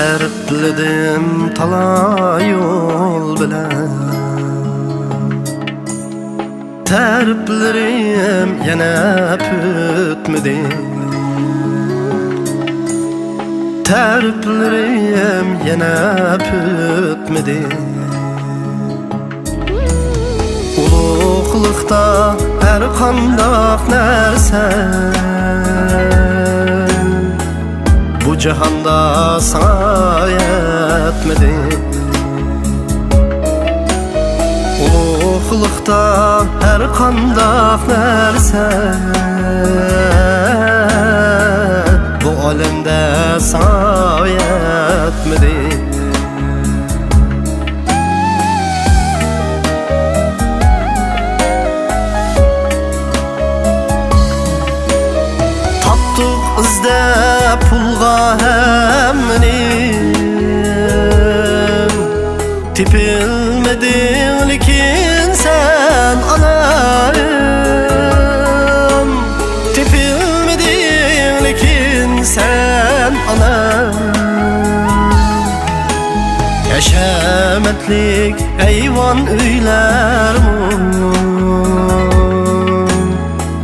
Terpledim talay yol bilen, terplerim yana pütmedi, terplerim yana pütmedi. Uluqlıqda her qandaq narsa bu cihanda sana yetmedi. Uluqlıqda her qandaq narsa bu alemde sana yetmedi. İzde pulga hemnim tipilmedin lekin sen anam, tipilmedin lekin sen anam. Yaşametlik eyvan öyler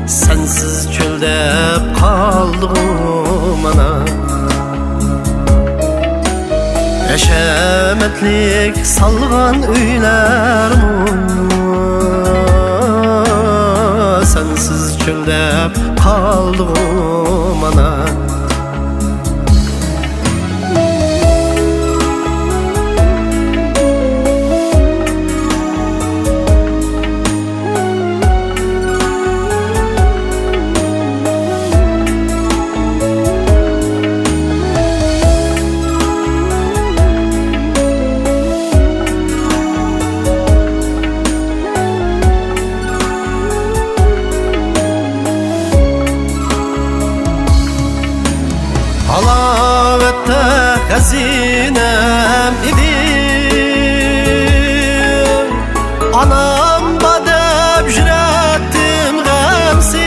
sensiz çölde kaldım ana. Yaşametlik salgan öyler sensiz çölde kaldım ana. Halavette hazinem idim, anam badem jürettim gamsiz,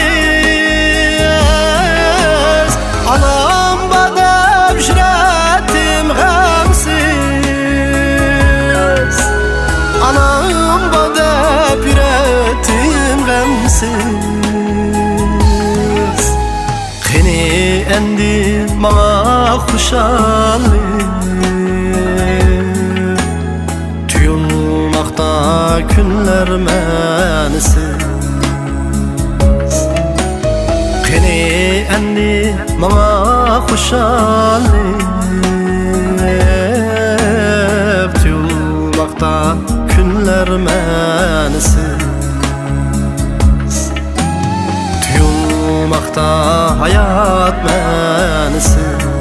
anam badem jürettim gamsiz, anam badem jürettim gamsiz. Endi bana kuşanlık tuyulmakta günler mensiz. Kini endi bana kuşanlık tuyulmakta günler mensiz. Tuyulmakta hayat mensiz.